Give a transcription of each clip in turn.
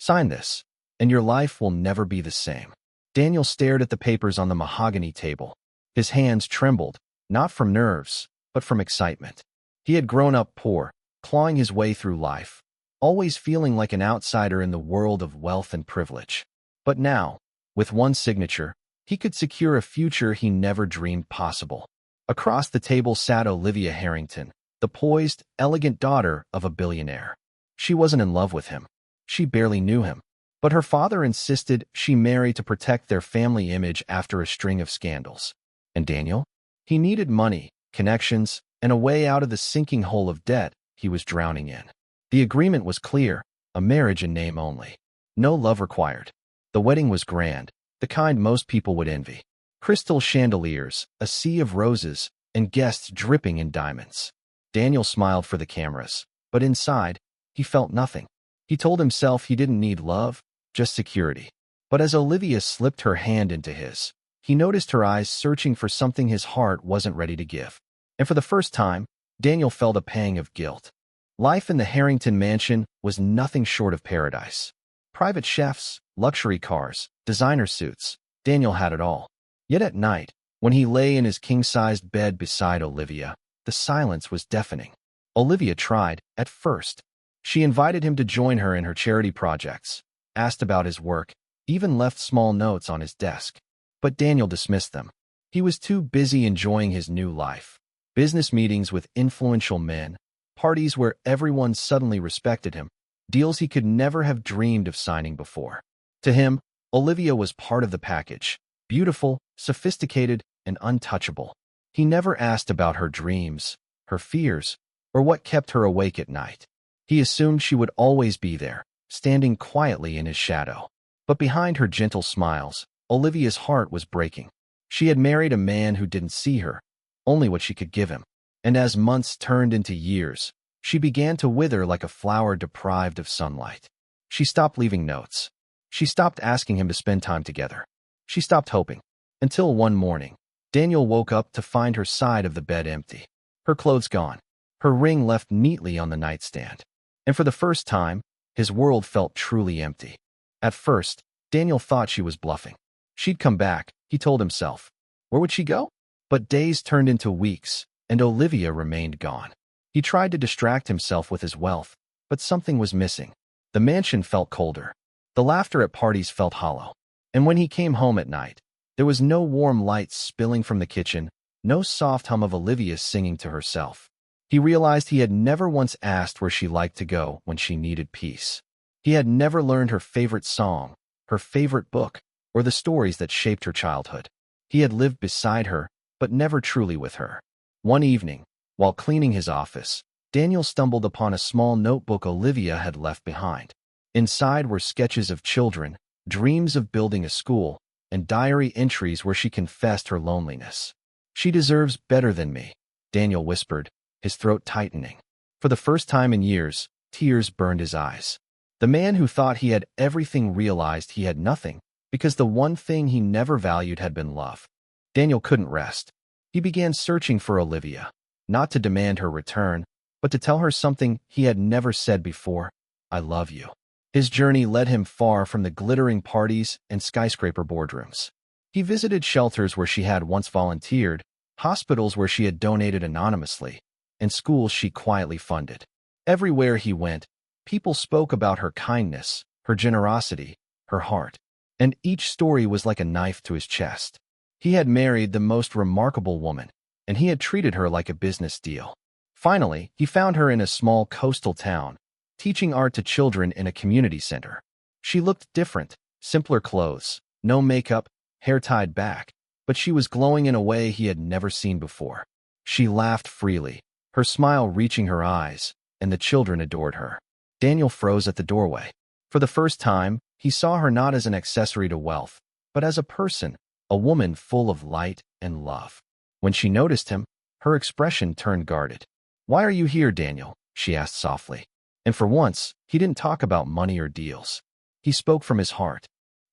Sign this, and your life will never be the same." Daniel stared at the papers on the mahogany table. His hands trembled, not from nerves, but from excitement. He had grown up poor, clawing his way through life, always feeling like an outsider in the world of wealth and privilege. But now, with one signature, he could secure a future he never dreamed possible. Across the table sat Olivia Harrington, the poised, elegant daughter of a billionaire. She wasn't in love with him. She barely knew him. But her father insisted she marry to protect their family image after a string of scandals. And Daniel? He needed money, connections, and a way out of the sinking hole of debt he was drowning in. The agreement was clear, a marriage in name only. No love required. The wedding was grand, the kind most people would envy. Crystal chandeliers, a sea of roses, and guests dripping in diamonds. Daniel smiled for the cameras, but inside, he felt nothing. He told himself he didn't need love, just security. But as Olivia slipped her hand into his, he noticed her eyes searching for something his heart wasn't ready to give. And for the first time, Daniel felt a pang of guilt. Life in the Harrington mansion was nothing short of paradise. Private chefs, luxury cars, designer suits. Daniel had it all. Yet at night, when he lay in his king-sized bed beside Olivia, the silence was deafening. Olivia tried, at first. She invited him to join her in her charity projects, asked about his work, even left small notes on his desk. But Daniel dismissed them. He was too busy enjoying his new life. Business meetings with influential men, parties where everyone suddenly respected him, deals he could never have dreamed of signing before. To him, Olivia was part of the package, beautiful, sophisticated, and untouchable. He never asked about her dreams, her fears, or what kept her awake at night. He assumed she would always be there, standing quietly in his shadow. But behind her gentle smiles, Olivia's heart was breaking. She had married a man who didn't see her, only what she could give him. And as months turned into years, she began to wither like a flower deprived of sunlight. She stopped leaving notes. She stopped asking him to spend time together. She stopped hoping. Until one morning, Daniel woke up to find her side of the bed empty. Her clothes gone. Her ring left neatly on the nightstand. And for the first time, his world felt truly empty. At first, Daniel thought she was bluffing. She'd come back, he told himself. Where would she go? But days turned into weeks, and Olivia remained gone. He tried to distract himself with his wealth, but something was missing. The mansion felt colder. The laughter at parties felt hollow. And when he came home at night, there was no warm light spilling from the kitchen, no soft hum of Olivia singing to herself. He realized he had never once asked where she liked to go when she needed peace. He had never learned her favorite song, her favorite book, or the stories that shaped her childhood. He had lived beside her, but never truly with her. One evening, while cleaning his office, Daniel stumbled upon a small notebook Olivia had left behind. Inside were sketches of children, dreams of building a school, and diary entries where she confessed her loneliness. "She deserves better than me," Daniel whispered, his throat tightening. For the first time in years, tears burned his eyes. The man who thought he had everything realized he had nothing, because the one thing he never valued had been love. Daniel couldn't rest. He began searching for Olivia, not to demand her return, but to tell her something he had never said before: "I love you." His journey led him far from the glittering parties and skyscraper boardrooms. He visited shelters where she had once volunteered, hospitals where she had donated anonymously, and schools she quietly funded. Everywhere he went, people spoke about her kindness, her generosity, her heart, and each story was like a knife to his chest. He had married the most remarkable woman, and he had treated her like a business deal. Finally, he found her in a small coastal town, teaching art to children in a community center. She looked different, simpler clothes, no makeup, hair tied back, but she was glowing in a way he had never seen before. She laughed freely, her smile reaching her eyes, and the children adored her. Daniel froze at the doorway. For the first time, he saw her not as an accessory to wealth, but as a person, a woman full of light and love. When she noticed him, her expression turned guarded. "Why are you here, Daniel?" she asked softly. And for once, he didn't talk about money or deals. He spoke from his heart.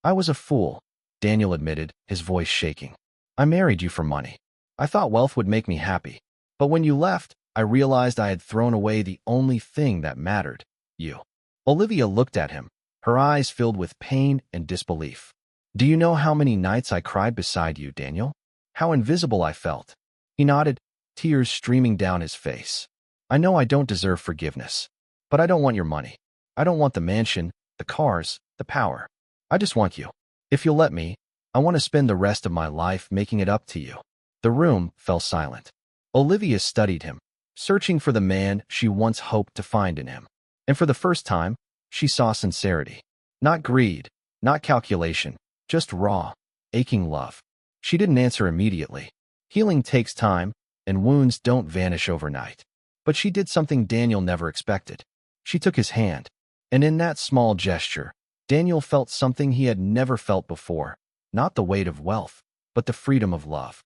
"I was a fool," Daniel admitted, his voice shaking. "I married you for money. I thought wealth would make me happy. But when you left, I realized I had thrown away the only thing that mattered: you." Olivia looked at him, Her eyes filled with pain and disbelief. Do you know how many nights I cried beside you, Daniel? How invisible I felt. He nodded, tears streaming down his face. I know I don't deserve forgiveness, but I don't want your money. I don't want the mansion, the cars, the power. I just want you. If you'll let me, I want to spend the rest of my life making it up to you. The room fell silent. Olivia studied him, searching for the man she once hoped to find in him. And for the first time, she saw sincerity. Not greed, not calculation, just raw, aching love. She didn't answer immediately. Healing takes time, and wounds don't vanish overnight. But she did something Daniel never expected. She took his hand, and in that small gesture, Daniel felt something he had never felt before. Not the weight of wealth, but the freedom of love.